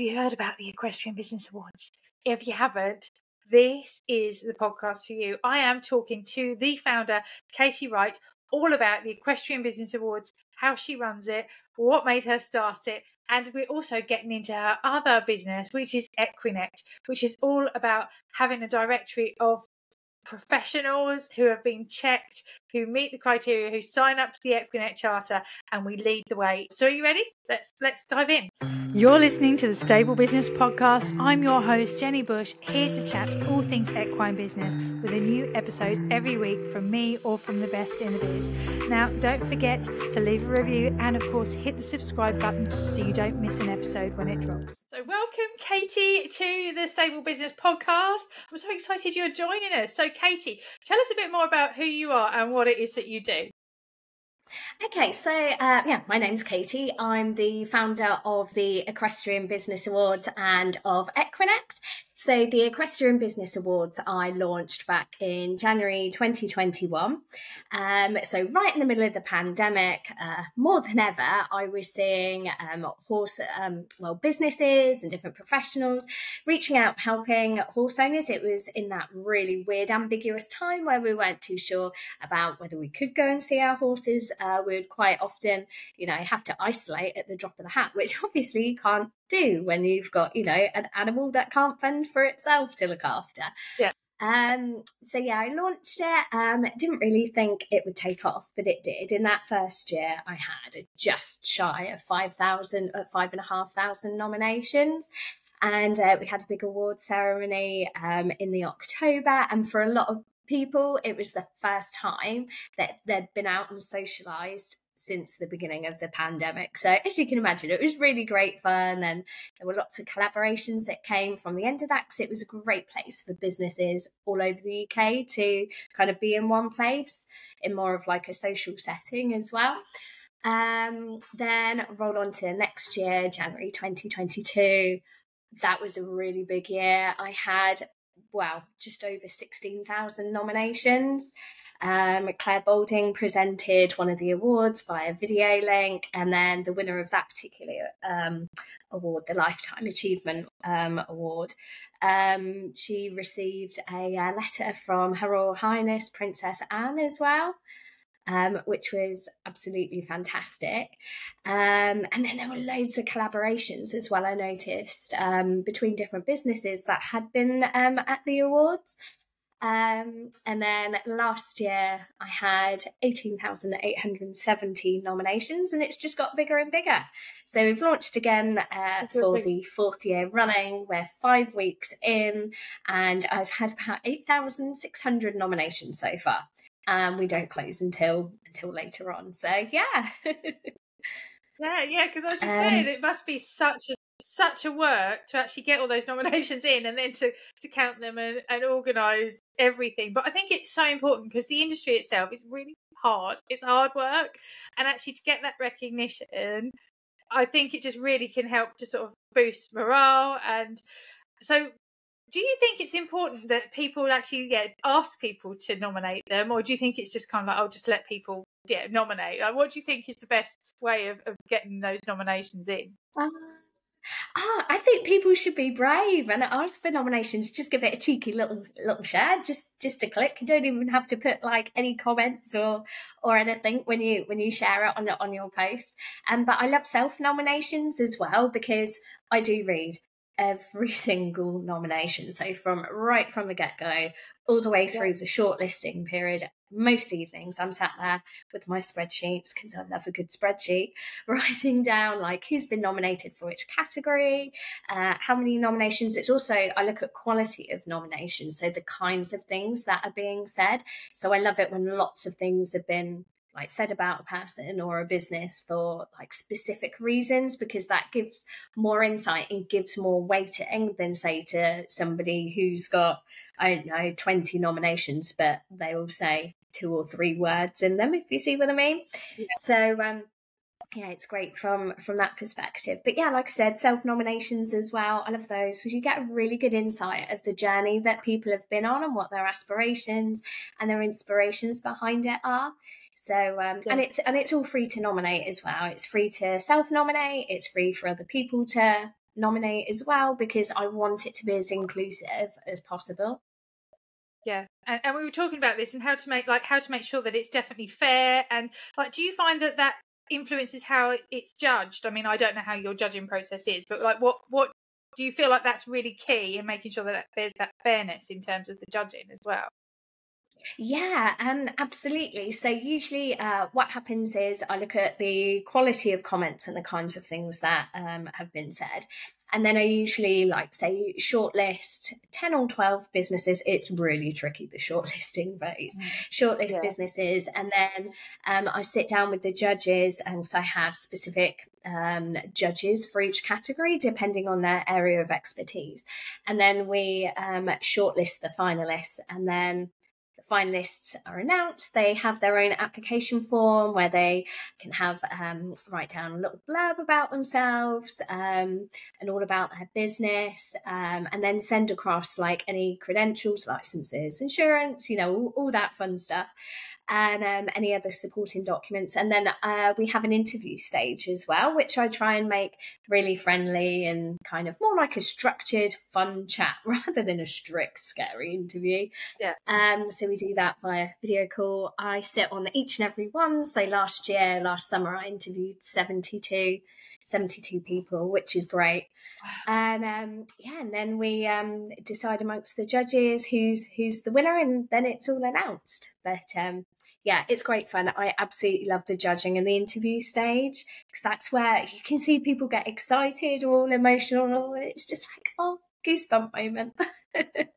Have you heard about the Equestrian Business Awards? If you haven't, this is the podcast for you. I am talking to the founder, Katy Wright, all about the Equestrian Business Awards, how she runs it, what made her start it, and we're also getting into her other business, which is Equinect, which is all about having a directory of professionals who have been checked, who meet the criteria, who sign up to the Equinect Charter, and we lead the way. So are you ready? Let's dive in. You're listening to the Stable Business Podcast. I'm your host, Jenny Bush, here to chat all things equine business with a new episode every week from me or from the best in the biz. Now, don't forget to leave a review and, of course, hit the subscribe button so you don't miss an episode when it drops. So welcome, Katy, to the Stable Business Podcast. I'm so excited you're joining us. So, Katy, tell us a bit more about who you are and what it is that you do. Okay, so my name's Katy. I'm the founder of the Equestrian Business Awards and of Equinect. So the Equestrian Business Awards I launched back in January 2021. So right in the middle of the pandemic, more than ever, I was seeing businesses and different professionals reaching out, helping horse owners. It was in that really weird, ambiguous time where we weren't too sure about whether we could go and see our horses. We would quite often, have to isolate at the drop of the hat, which obviously you can't do when you've got, an animal that can't fend for itself to look after. Yeah. I launched it. Didn't really think it would take off, but it did. In that first year, I had just shy of 5,500 nominations. And we had a big award ceremony in the October. And for a lot of people, it was the first time that they'd been out and socialised since the beginning of the pandemic. So as you can imagine, it was really great fun, and there were lots of collaborations that came from the end of that, because it was a great place for businesses all over the UK to kind of be in one place in more of like a social setting as well. Then roll on to next year, January 2022. That was a really big year. I had just over 16,000 nominations. Claire Boulding presented one of the awards via video link, and then the winner of that particular award, the Lifetime Achievement Award, she received a letter from Her Royal Highness Princess Anne as well, which was absolutely fantastic. And then there were loads of collaborations as well, I noticed, between different businesses that had been at the awards. And then last year I had 18,870 nominations, and it's just got bigger and bigger. So we've launched again for the fourth year running. We're 5 weeks in, and I've had about 8,600 nominations so far. We don't close until later on. So yeah. Yeah, because I was just saying, it must be such a work to actually get all those nominations in, and then to count them and organise everything. But I think it's so important, because the industry itself is really hard. It's hard work, and actually to get that recognition, I think it just really can help to sort of boost morale. And so, do you think it's important that people actually ask people to nominate them, or do you think it's just kind of like, just let people nominate? Like, what do you think is the best way of getting those nominations in? I think people should be brave and ask for nominations. Just give it a cheeky little share, just a click. You don't even have to put like any comments or anything when you share it on your post. But I love self-nominations as well, because I do read every single nomination. So right from the get-go all the way through the shortlisting period. Most evenings I'm sat there with my spreadsheets, because I love a good spreadsheet, writing down like who's been nominated for which category, how many nominations. It's also, I look at quality of nominations, so the kinds of things that are being said. So I love it when lots of things have been like said about a person or a business for like specific reasons, because that gives more insight and gives more weighting than say to somebody who's got, I don't know, 20 nominations, but they all say 2 or 3 words in them, if you see what I mean. Yeah. So it's great from that perspective. But yeah, like I said, self-nominations as well. I love those, because you get a really good insight of the journey that people have been on and what their aspirations and their inspirations behind it are. So and it's all free to nominate as well. It's free to self-nominate. It's free for other people to nominate as well, because I want it to be as inclusive as possible. Yeah, and we were talking about this and how to make sure that it's definitely fair. And like, do you find that influences how it's judged? I mean, I don't know how your judging process is, but like, what do you feel like that's really key in making sure that there's that fairness in terms of the judging as well? Yeah, absolutely. So usually what happens is I look at the quality of comments and the kinds of things that have been said. And then I usually say shortlist 10 or 12 businesses. It's really tricky, the shortlisting phase. Shortlist businesses. And then I sit down with the judges, and so I have specific judges for each category depending on their area of expertise. And then we shortlist the finalists, and then the finalists are announced. They have their own application form where they can have write down a little blurb about themselves and all about their business, and then send across like any credentials, licenses, insurance, all that fun stuff, and any other supporting documents. And then we have an interview stage as well, which I try and make really friendly and kind of more like a structured, fun chat rather than a strict, scary interview. Yeah. So we do that via video call. I sit on each and every one. So last summer, I interviewed 72 people, which is great. And and then we decide amongst the judges who's the winner, and then it's all announced. But yeah, it's great fun. I absolutely love the judging and the interview stage, because that's where you can see people get excited or all emotional. It's just like, oh, goosebump moment. I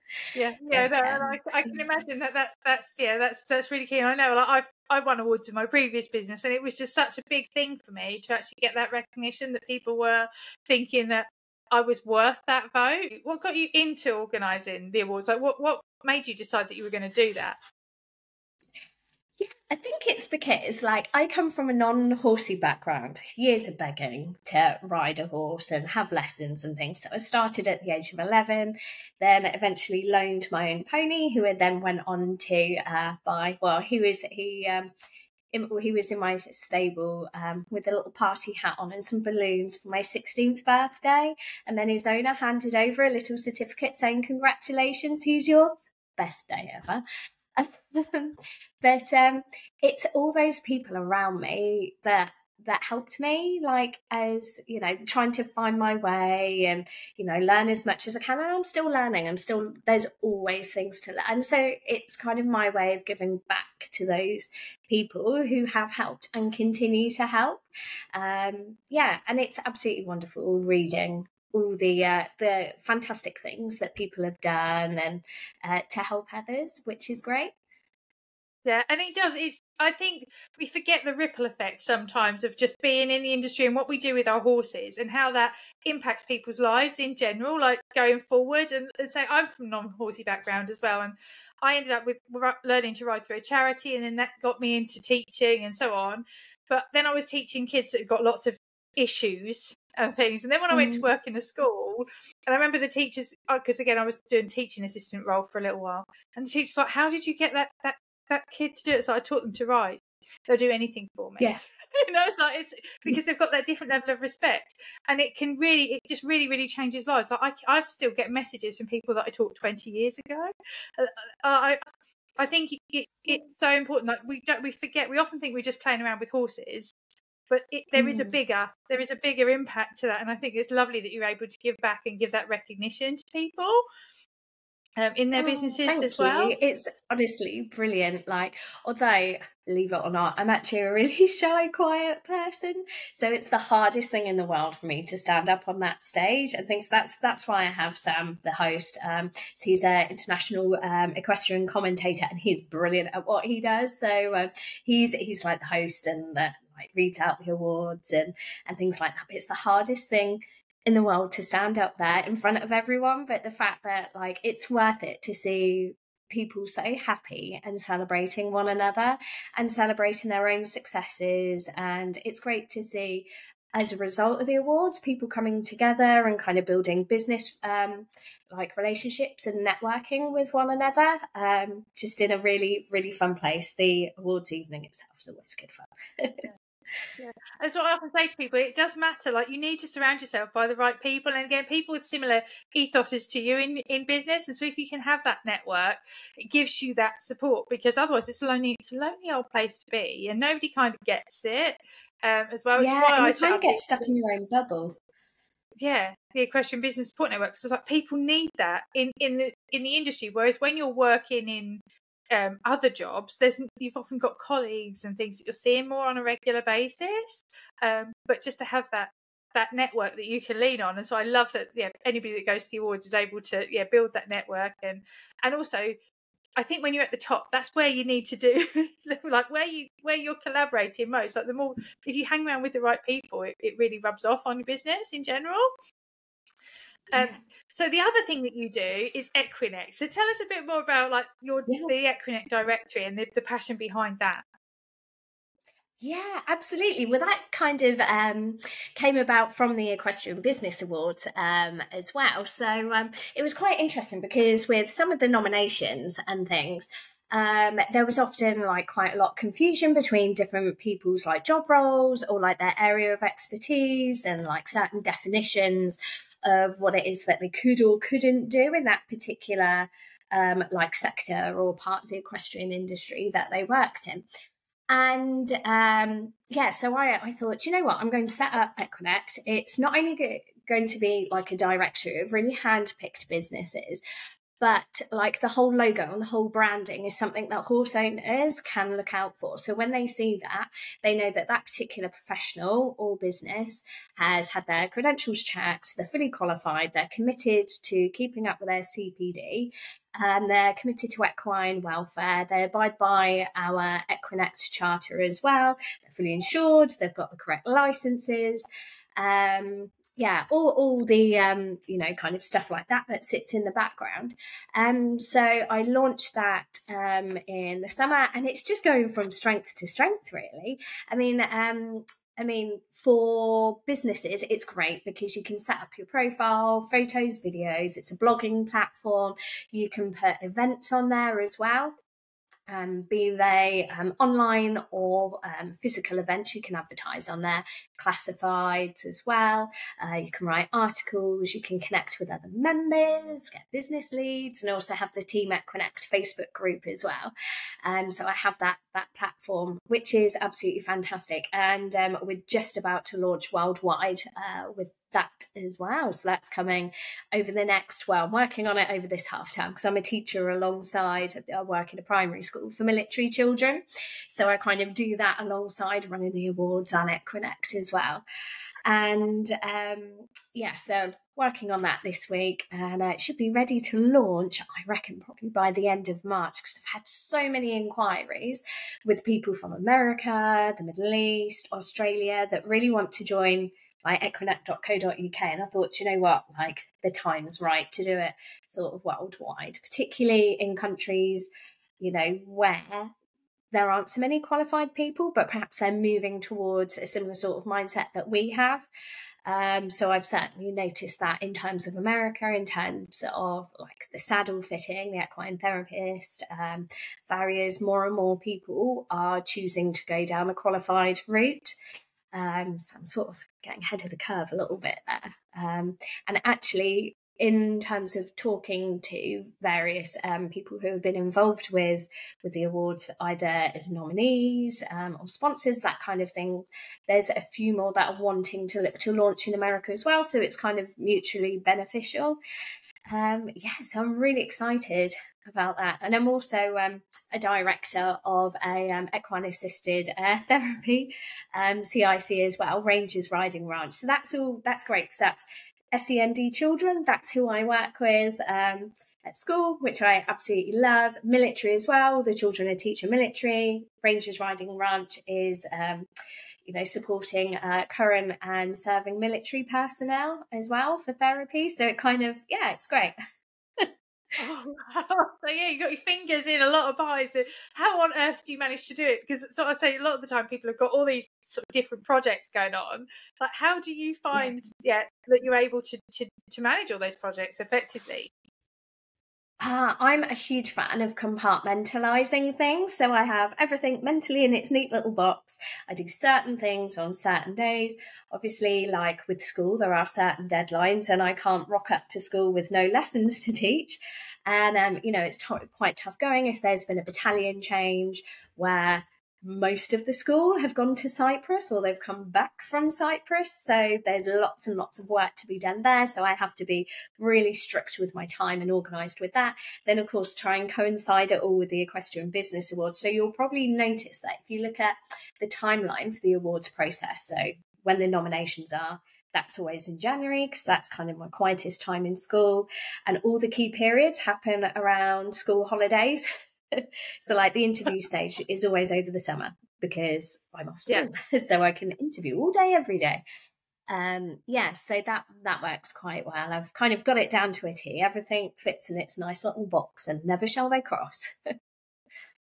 can imagine that's really key. And I know, like, I won awards in my previous business, and it was just such a big thing for me to actually get that recognition that people were thinking that I was worth that vote. What got you into organising the awards? Like, what made you decide that you were going to do that? Yeah, I think it's because I come from a non-horsey background, years of begging to ride a horse and have lessons and things. So I started at the age of 11, then eventually loaned my own pony, who then went on to buy. Well, he was in my stable with a little party hat on and some balloons for my 16th birthday. And then his owner handed over a little certificate saying, "Congratulations, here's yours." Best day ever. But it's all those people around me that helped me, as trying to find my way and learn as much as I can. And I'm still learning. There's always things to learn. So it's kind of my way of giving back to those people who have helped and continue to help. And it's absolutely wonderful reading all the fantastic things that people have done and to help others, which is great. Yeah, and it does. I think we forget the ripple effect sometimes of just being in the industry and what we do with our horses and how that impacts people's lives in general, like going forward. And say I'm from non-horsey background as well, and I ended up with learning to ride through a charity, and then that got me into teaching and so on. But then I was teaching kids that got lots of issues and things. And then when I went to work in a school, and I remember the teachers, because again I was doing teaching assistant role for a little while, and the teacher's like, "How did you get that kid to do it?" So I taught them to ride. They'll do anything for me. Yeah. It's because they've got that different level of respect, and it just really changes lives. I still get messages from people that I taught 20 years ago. I think it's so important. We forget. We often think we're just playing around with horses, but there is a bigger impact to that. And I think it's lovely that you're able to give back and give that recognition to people in their businesses as well. It's honestly brilliant. Although, believe it or not, I'm actually a really shy, quiet person, so it's the hardest thing in the world for me to stand up on that stage and things. That's why I have Sam, the host. So he's an international equestrian commentator, and he's brilliant at what he does. So he's like the host and reads out the awards and things like that. But it's the hardest thing in the world to stand up there in front of everyone. But the fact that it's worth it to see people so happy and celebrating one another and celebrating their own successes. And it's great to see, as a result of the awards, people coming together and kind of building business relationships and networking with one another, just in a really, really fun place. The awards evening itself is always good fun. Yeah. That's what I often say to people. It does matter. Like, you need to surround yourself by the right people, and again, people with similar ethoses to you in business. And so, if you can have that network, it gives you that support, because otherwise, it's a lonely old place to be, and nobody kind of gets it as well. Which is Yeah, why and I you set kind of up get stuck in your own bubble. the Equestrian Business Support Network. So it's like, people need that in the industry. Whereas when you're working in other jobs, you've often got colleagues and things that you're seeing more on a regular basis. But just to have that network that you can lean on. And so I love that anybody that goes to the awards is able to build that network. And also, I think when you're at the top, that's where you need to do like where you're collaborating most. Like, the more, if you hang around with the right people, it really rubs off on your business in general. So the other thing that you do is Equinect. So tell us a bit more about like the Equinect directory and the passion behind that. Yeah, absolutely. Well, that kind of came about from the Equestrian Business Awards as well. So it was quite interesting because with some of the nominations and things, there was often like quite a lot of confusion between different people's like job roles or like their area of expertise, and like certain definitions of what it is that they could or couldn't do in that particular like sector or part of the equestrian industry that they worked in. And so I thought, you know what, I'm going to set up Equinect. It's not only going to be like a directory of really hand-picked businesses, but like the whole logo and the whole branding is something that horse owners can look out for. So when they see that, they know that that particular professional or business has had their credentials checked, they're fully qualified, they're committed to keeping up with their CPD, and they're committed to equine welfare. They abide by our Equinect charter as well. They're fully insured, they've got the correct licenses. All the kind of stuff like that sits in the background. So I launched that in the summer, and it's just going from strength to strength, really. I mean, for businesses, it's great because you can set up your profile, photos, videos. It's a blogging platform. You can put events on there as well. Be they online or physical events, you can advertise on there, classifieds as well. You can write articles, you can connect with other members, get business leads, and also have the Team Equinect Facebook group as well. So I have that platform, which is absolutely fantastic. And we're just about to launch worldwide with that as well. So that's coming over the next, I'm working on it over this half term because I'm a teacher alongside, I work in a primary school for military children. So I kind of do that alongside running the awards and Equinect as well. And so working on that this week, and it should be ready to launch, I reckon, probably by the end of March, because I've had so many inquiries with people from America, the Middle East, Australia that really want to join like equinect.co.uk, and I thought, you know what, like the time's right to do it sort of worldwide, particularly in countries, where there aren't so many qualified people, but perhaps they're moving towards a similar sort of mindset that we have. So I've certainly noticed that in terms of America, in terms of like the saddle fitting, the equine therapist, farriers, more and more people are choosing to go down a qualified route. So I'm sort of getting ahead of the curve a little bit there. And actually, in terms of talking to various people who have been involved with the awards, either as nominees or sponsors, that kind of thing, there's a few more that are wanting to look to launch in America as well. So it's kind of mutually beneficial. So I'm really excited about that. And I'm also a director of a equine assisted therapy, CIC as well, Rangers Riding Ranch. So that's great, because that's SEND children. That's who I work with at school, which I absolutely love. Military as well. The children are teacher military. Rangers Riding Ranch is supporting current and serving military personnel as well for therapy. So it kind of, it's great. Oh, wow. So you got your fingers in a lot of pies. How on earth do you manage to do it? Because I say a lot of the time people have got all these sort of different projects going on. Like, how do you find that you're able to manage all those projects effectively? I'm a huge fan of compartmentalizing things. So I have everything mentally in its neat little box. I do certain things on certain days. Obviously, like with school, there are certain deadlines and I can't rock up to school with no lessons to teach. And, it's quite tough going if there's been a battalion change where most of the school have gone to Cyprus or they've come back from Cyprus. So there's lots and lots of work to be done there. So I have to be really strict with my time and organised with that. Then, of course, try and coincide it all with the Equestrian Business Awards. So you'll probably notice that if you look at the timeline for the awards process, so when the nominations are, that's always in January because that's kind of my quietest time in school. And all the key periods happen around school holidays. So like the interview stage is always over the summer because I'm off school. Yeah. So I can interview all day, every day. So that works quite well. I've kind of got it down to a T. Everything fits in its nice little box and never shall they cross.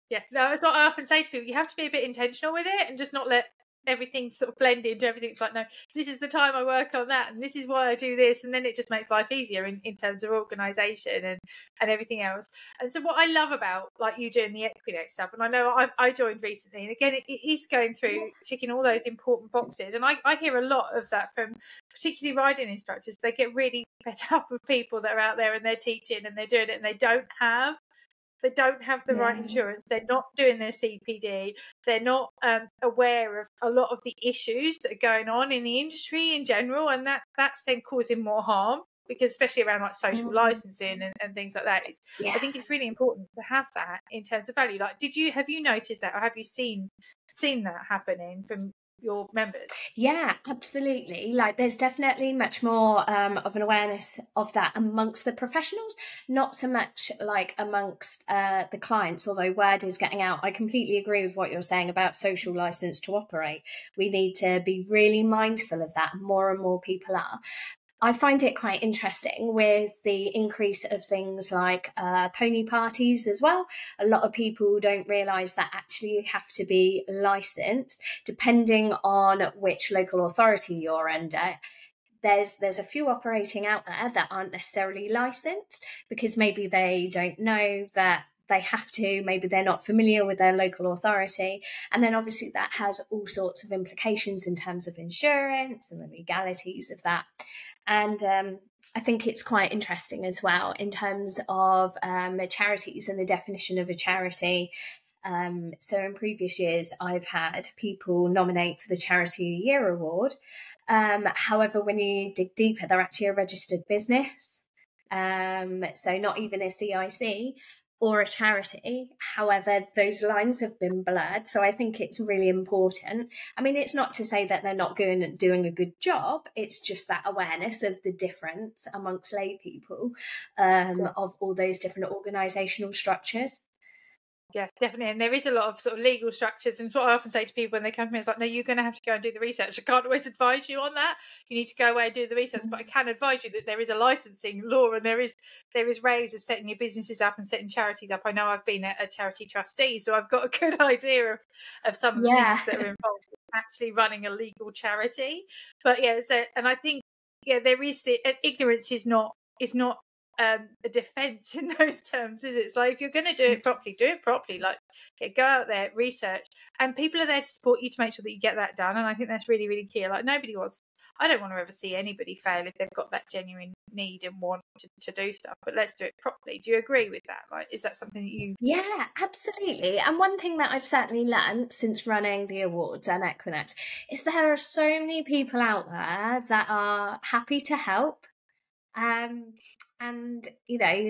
Yeah, no, it's what I often say to people. You have to be a bit intentional with it and just not let everything sort of blend into everything. It's like, no, this is the time I work on that and this is why I do this, and then it just makes life easier in terms of organisation and everything else. And so what I love about like you doing the Equinect stuff, and I know I joined recently, and again it is going through ticking all those important boxes, and I hear a lot of that from particularly riding instructors. They get really fed up with people that are out there and they're teaching and they're doing it and they don't have the right insurance. They're not doing their CPD. They're not aware of a lot of the issues that are going on in the industry in general, and that's then causing more harm, because especially around like social licensing and things like that. I think it's really important to have that in terms of value. Like, have you noticed that, or have you seen that happening from your members? Yeah, absolutely. Like there's definitely much more of an awareness of that amongst the professionals, not so much like amongst the clients, although word is getting out. I completely agree with what you're saying about social license to operate. We need to be really mindful of that. More and more people are. I find it quite interesting with the increase of things like pony parties as well. A lot of people don't realise that actually you have to be licensed depending on which local authority you're under. There's a few operating out there that aren't necessarily licensed because maybe they don't know that they have to, maybe they're not familiar with their local authority. And then obviously that has all sorts of implications in terms of insurance and the legalities of that. And I think it's quite interesting as well in terms of charities and the definition of a charity. So in previous years, I've had people nominate for the Charity Year Award. However, when you dig deeper, they're actually a registered business. So not even a CIC or a charity. However, those lines have been blurred. So I think it's really important. I mean, it's not to say that they're not doing a good job. It's just that awareness of the difference amongst lay people of all those different organisational structures. Yeah, definitely. And there is a lot of sort of legal structures. And what I often say to people when they come to me is like, no, you're going to have to go and do the research. I can't always advise you on that. You need to go away and do the research. But I can advise you that there is a licensing law and there is ways of setting your businesses up and setting charities up. I know I've been a charity trustee, so I've got a good idea of some of the things that are involved in actually running a legal charity. But yeah, and I think, there is ignorance is not a defense in those terms, is it? It's like, if you're going to do it properly. Like, go out there, research, and people are there to support you to make sure that you get that done. And I think that's really, really key. Like, I don't want to ever see anybody fail if they've got that genuine need and want to do stuff, but let's do it properly. Do you agree with that? Like, is that something that you... Yeah, absolutely. And one thing that I've certainly learned since running the awards and Equinect is there are so many people out there that are happy to help. And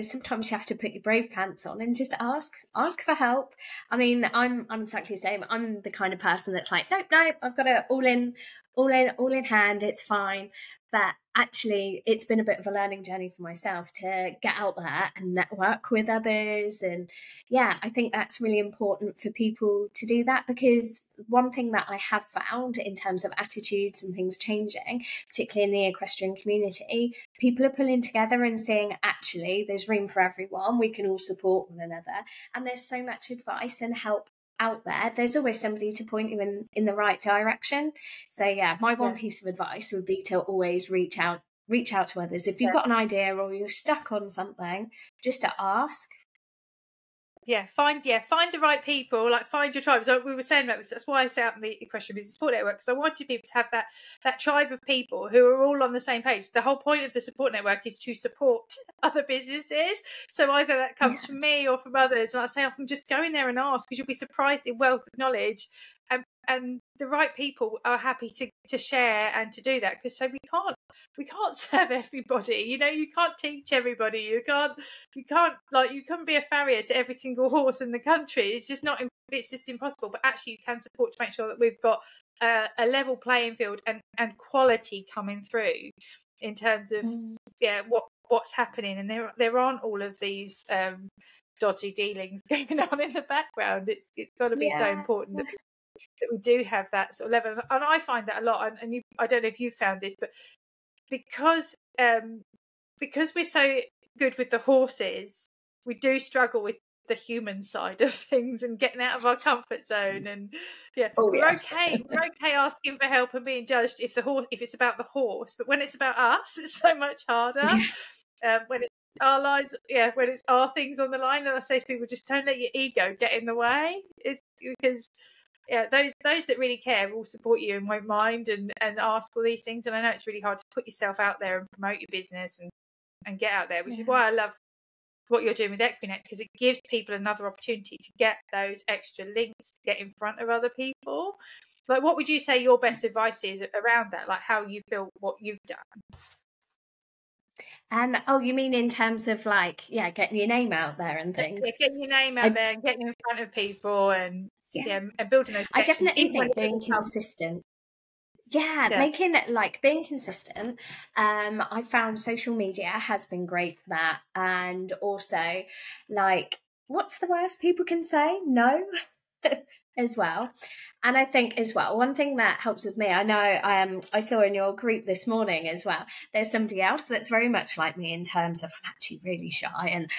sometimes you have to put your brave pants on and just ask for help. I mean, I'm exactly the same. I'm the kind of person that's like, nope, I've got it all in hand. It's fine. But actually, it's been a bit of a learning journey for myself to get out there and network with others. And yeah, I think that's really important for people to do that, because one thing that I have found in terms of attitudes and things changing, particularly in the equestrian community, people are pulling together and saying, actually, there's room for everyone. We can all support one another. And there's so much advice and help out there. There's always somebody to point you in the right direction. So yeah, my one piece of advice would be to always reach out reach out to others. If you've got an idea or you're stuck on something, just to ask. Find the right people, like find your tribe. So we were saying about this. That's why I set up the Equestrian Business Support Network, because I wanted people to have that tribe of people who are all on the same page. The whole point of the support network is to support other businesses. So either that comes from me or from others. And I say often, just go in there and ask, because you'll be surprised in wealth of knowledge. And the right people are happy to share and to do that, because so we can't serve everybody. You can't teach everybody. You can't be a farrier to every single horse in the country. It's just impossible. But actually you can support to make sure that we've got a level playing field and quality coming through in terms of what's happening. And there aren't all of these dodgy dealings going on in the background. It's got to be so important that we do have that sort of level. And I find that a lot, and I don't know if you've found this, but because we're so good with the horses, we do struggle with the human side of things and getting out of our comfort zone. And we're okay asking for help and being judged if it's about the horse, but when it's about us, it's so much harder. When it's our lives, when it's our things on the line. And I say to people, just don't let your ego get in the way. It's because those that really care will support you and won't mind and ask all these things. And I know it's really hard to put yourself out there and promote your business and get out there, which is why I love what you're doing with Equinect, because it gives people another opportunity to get those extra links, to get in front of other people. Like, what would you say your best advice is around that, like how you've built what you've done? You mean in terms of getting your name out there and things? Getting your name out there and getting in front of people and and building those connections. I definitely think being consistent. Being consistent. I found social media has been great for that, and also what's the worst people can say? No. As well. And I think as well, one thing that helps with me, I know I saw in your group this morning as well, there's somebody else that's very much like me in terms of I'm actually really shy. And,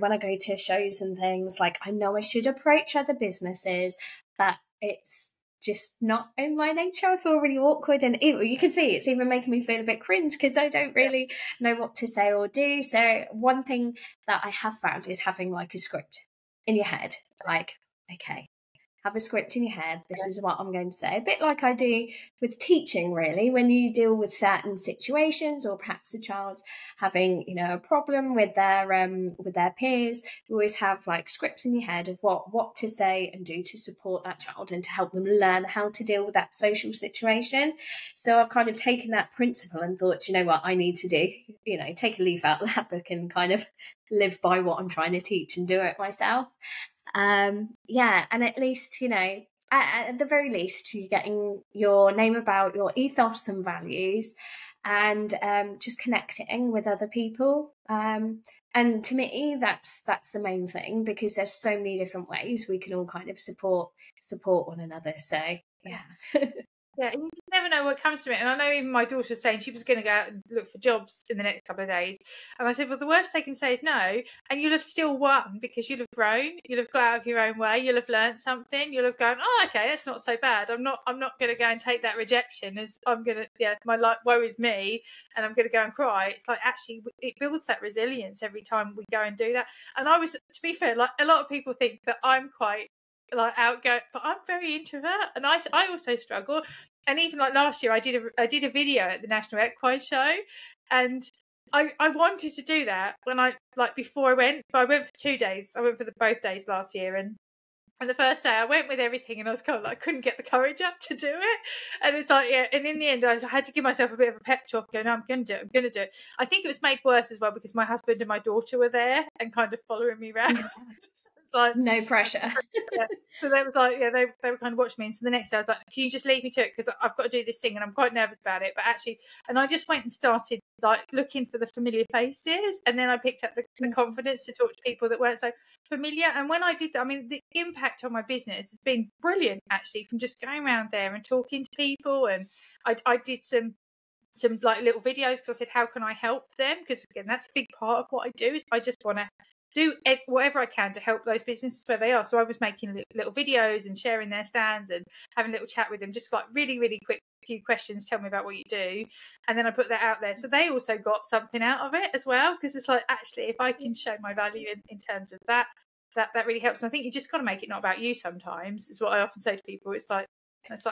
when I go to shows and things, I know I should approach other businesses, but it's just not in my nature. I feel really awkward, and you can see it's even making me feel a bit cringe because I don't really know what to say or do. So one thing that I have found is having a script in your head, okay, have a script in your head. This is what I'm going to say. A bit like I do with teaching, really, when you deal with certain situations, or perhaps a child's having, a problem with their peers. You always have scripts in your head of what to say and do to support that child and to help them learn how to deal with that social situation. So I've kind of taken that principle and thought, you know what I need to do? Take a leaf out of that book and kind of live by what I'm trying to teach and do it myself. And at least, at the very least, you're getting your name about, your ethos and values, and just connecting with other people. And to me, that's the main thing, because there's so many different ways we can all kind of support one another. So and you just never know what comes from it. And I know even my daughter was saying she was going to go out and look for jobs in the next couple of days. And I said, well, the worst they can say is no. And you'll have still won, because you'll have grown. You'll have got out of your own way. You'll have learned something. You'll have gone, oh, okay, that's not so bad. I'm not going to go and take that rejection as I'm going to, my life worries me and I'm going to go and cry. It's actually, it builds that resilience every time we go and do that. And to be fair, a lot of people think that I'm quite outgoing, but I'm very introvert, and I also struggle. And even last year, I did a video at the National Equine Show, and I wanted to do that when before I went, but I went for 2 days. I went for both days last year, and the first day I went with everything, and I was kind of I couldn't get the courage up to do it. And it's and in the end I had to give myself a bit of a pep talk, going, no, I'm going to do it. I think it was made worse as well because my husband and my daughter were there and kind of following me around. No pressure. So they was they were kind of watching me. And so the next day I was like, can you just leave me to it, because I've got to do this thing and I'm quite nervous about it. But actually, and I just went and started looking for the familiar faces, and then I picked up the confidence to talk to people that weren't so familiar. And when I did that, the impact on my business has been brilliant, actually, from just going around there and talking to people. And I did some little videos, because I said, how can I help them? Because again, that's a big part of what I do, is I just want to do whatever I can to help those businesses where they are. So I was making little videos and sharing their stands and having a little chat with them, just really, really quick few questions, tell me about what you do, and then I put that out there. So they also got something out of it as well, because it's like, actually, if I can show my value in terms of that really helps. And I think you just got to make it not about you sometimes, is what I often say to people. It's like,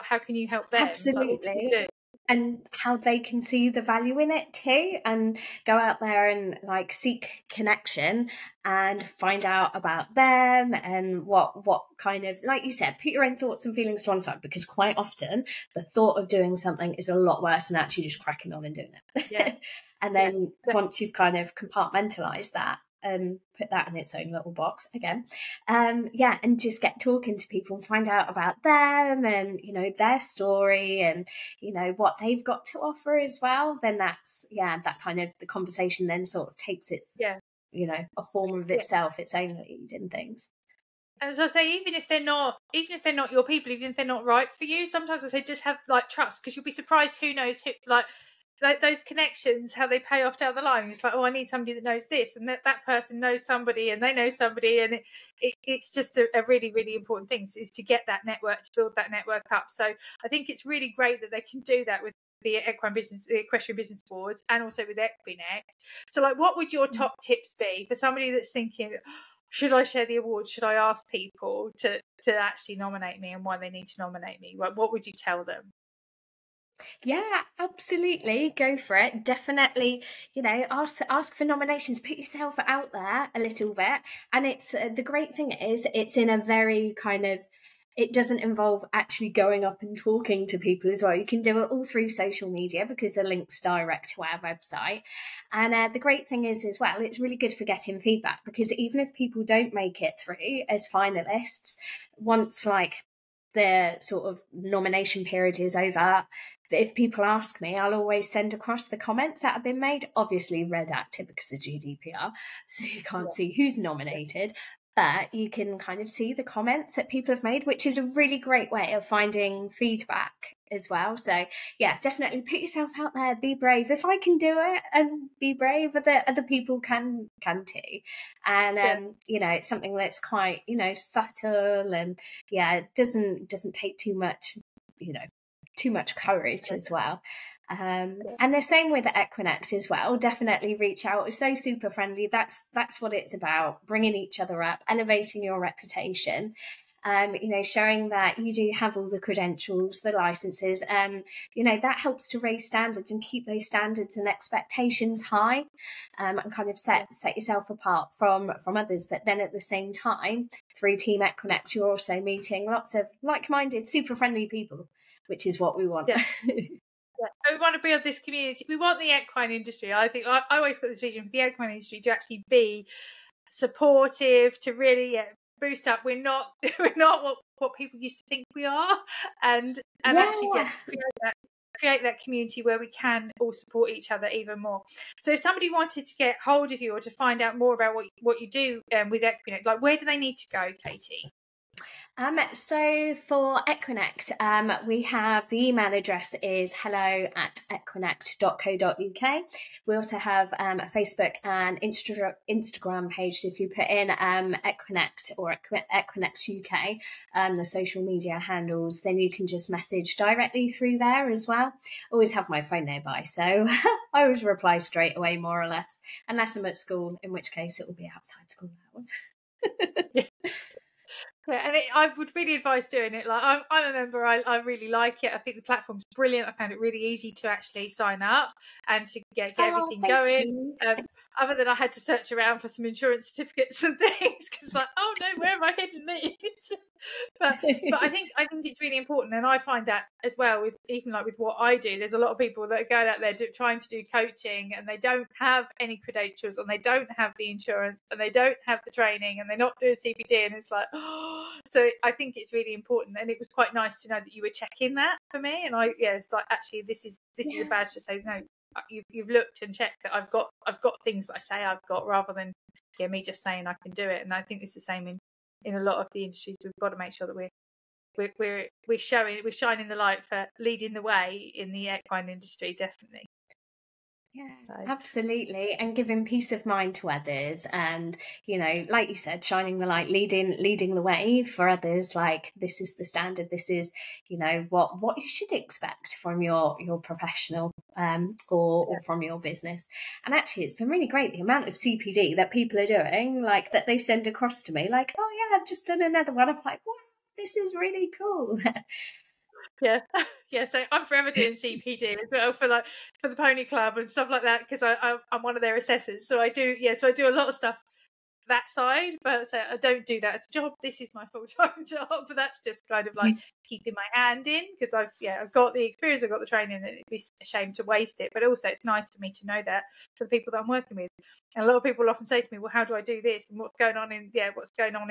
how can you help them? Absolutely. Like, what can you do? And how they can see the value in it too, and go out there and like seek connection and find out about them and what kind of, like you said, put your own thoughts and feelings to one side, because quite often the thought of doing something is a lot worse than actually just cracking on and doing it. Yeah. And then once you've kind of compartmentalized that and put that in its own little box again, and just get talking to people and find out about them and, you know, their story and, you know, what they've got to offer as well, then that's that kind of, the conversation then sort of takes its you know, a form of itself, its own lead and things. And so I say, even if they're not your people, even if they're not right for you, sometimes I say just have like trust, because you'll be surprised who knows who, like those connections, how they pay off down the line. It's like, oh, I need somebody that knows this, and that person knows somebody, and they know somebody, and it's just a really, really important thing, is to get that network, to build that network up. So I think it's really great that they can do that with the Equestrian Business Awards, and also with Equinect. So, like, what would your top tips be for somebody that's thinking, should I share the award? Should I ask people to actually nominate me, and why they need to nominate me? What would you tell them? Yeah, absolutely. Go for it. Definitely, you know, ask for nominations, put yourself out there a little bit. And it's the great thing is it's in a very kind of, it doesn't involve actually going up and talking to people as well. You can do it all through social media because the link's direct to our website. And the great thing is as well, it's really good for getting feedback, because even if people don't make it through as finalists, once like the sort of nomination period is over, if people ask me, I'll always send across the comments that have been made, obviously redacted because of GDPR, so you can't see who's nominated, but you can kind of see the comments that people have made, which is a really great way of finding feedback as well. So yeah, definitely put yourself out there, be brave. If I can do it and be brave, other people can too. And you know, it's something that's quite, you know, subtle, and it doesn't take too much, you know, too much courage as well. And the same with the Equinect as well. Definitely reach out. It's so super friendly. That's what it's about, bringing each other up, elevating your reputation. You know, showing that you do have all the credentials, the licenses, and you know, that helps to raise standards and keep those standards and expectations high, and kind of set yourself apart from others. But then at the same time, through Team Equinect, you're also meeting lots of like-minded, super friendly people, which is what we want. We want to build this community. We want the equine industry. I think I always got this vision for the equine industry to actually be supportive, to really boost up. We're not what people used to think we are, and actually create that community where we can all support each other even more. So if somebody wanted to get hold of you or to find out more about what you do with Equinect, like, where do they need to go, Katy? So for Equinect, we have, the email address is hello@equinect.co.uk. We also have a Facebook and Instagram page. So if you put in Equinect or Equinect UK, the social media handles, then you can just message directly through there as well. Always have my phone nearby, so I always reply straight away, more or less, unless I'm at school, in which case it will be outside school hours. Yeah, and I would really advise doing it. Like, I'm a member. I really like it. I think the platform's brilliant. I found it really easy to actually sign up and to get everything going. Other than I had to search around for some insurance certificates and things, because like, oh no, where have I hidden these? but I think it's really important, and I find that as well with even like with what I do. There's a lot of people that are going out there trying to do coaching, and they don't have any credentials, and they don't have the insurance, and they don't have the training, and they're not doing CPD, and it's like, oh. So I think it's really important, and it was quite nice to know that you were checking that for me, and it's like, actually this is a badge to say, no, you've looked and checked that I've got things that I say I've got, rather than me just saying I can do it. And I think it's the same in a lot of the industries. We've got to make sure that we're shining the light for leading the way in the equine industry, definitely. Yeah, So, absolutely. And giving peace of mind to others, and, you know, like you said, shining the light, leading the way for others. Like, this is the standard, this is, you know, what you should expect from your professional, or from your business. And actually, it's been really great, the amount of CPD that people are doing, like, that they send across to me, like, oh yeah, I've just done another one. I'm like, wow, this is really cool. yeah. Yeah, so I'm forever doing CPD as well for the pony club and stuff like that, because I'm one of their assessors. So I do a lot of stuff that side, but so I don't do that as a job. This is my full-time job, but that's just kind of like keeping my hand in, because I've got the experience, I've got the training, and it'd be a shame to waste it. But also it's nice for me to know that for the people that I'm working with. And a lot of people often say to me, well, how do I do this, and what's going on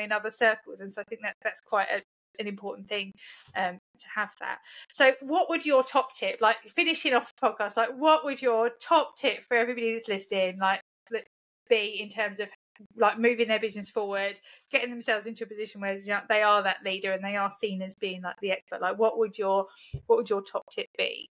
in other circles? And so I think that's quite an important thing, to have that. So what would your top tip, like finishing off the podcast, like what would your top tip for everybody that's listening, like, be in terms of like moving their business forward, getting themselves into a position where, you know, they are that leader and they are seen as being like the expert? Like, what would your top tip be?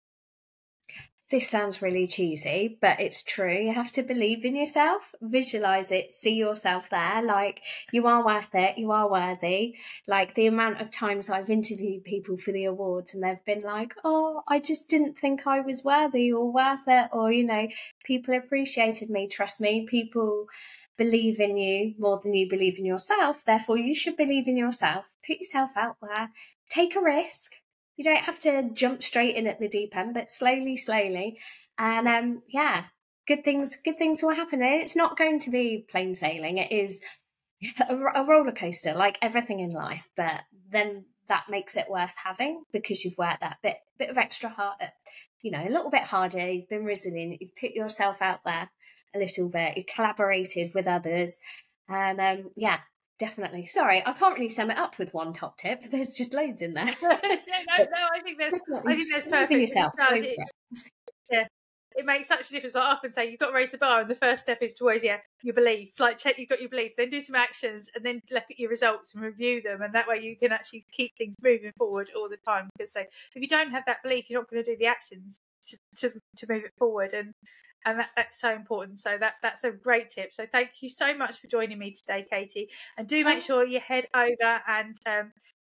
This sounds really cheesy, but it's true. You have to believe in yourself, visualize it, see yourself there. Like, you are worth it, you are worthy. Like, the amount of times I've interviewed people for the awards and they've been like, oh, I just didn't think I was worthy or worth it. Or, you know, people appreciated me. Trust me, people believe in you more than you believe in yourself. Therefore, you should believe in yourself. Put yourself out there. Take a risk. You don't have to jump straight in at the deep end, but slowly. And yeah, good things will happen. And it's not going to be plain sailing. It is a roller coaster, like everything in life. But then that makes it worth having, because you've worked that bit of extra hard, you know, a little bit harder. You've been resilient. You've put yourself out there a little bit. You collaborated with others, and yeah. Definitely. Sorry, I can't really sum it up with one top tip. There's just loads in there. No, I think that's perfect. Yourself. Yeah, it makes such a difference. I often say you've got to raise the bar, and the first step is to always, your belief. Like, check you've got your belief, then do some actions, and then look at your results and review them, and that way you can actually keep things moving forward all the time. Because so if you don't have that belief, you're not going to do the actions to move it forward, and that's so important. So that's a great tip. So thank you so much for joining me today, Katy. And do make sure you head over and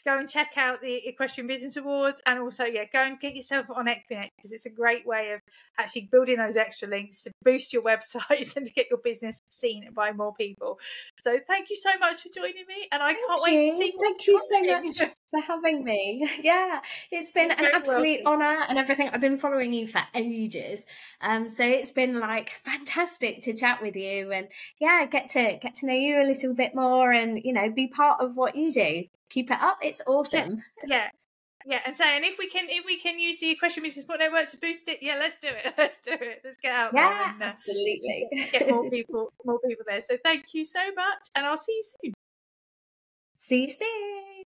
go and check out the Equestrian Business Awards, and also go and get yourself on Equinect, because it's a great way of actually building those extra links to boost your websites and to get your business seen by more people. So thank you so much for joining me, and I can't wait to see you. Thank you so much for having me. Yeah, it's been an absolute honour and everything. I've been following you for ages, so it's been like fantastic to chat with you, and get to know you a little bit more, and be part of what you do. Keep it up, it's awesome. Yeah, and saying if we can use the Equestrian Business Support Network to boost it, let's do it. Let's get out there and absolutely get more people there. So thank you so much, and I'll see you soon. See you soon.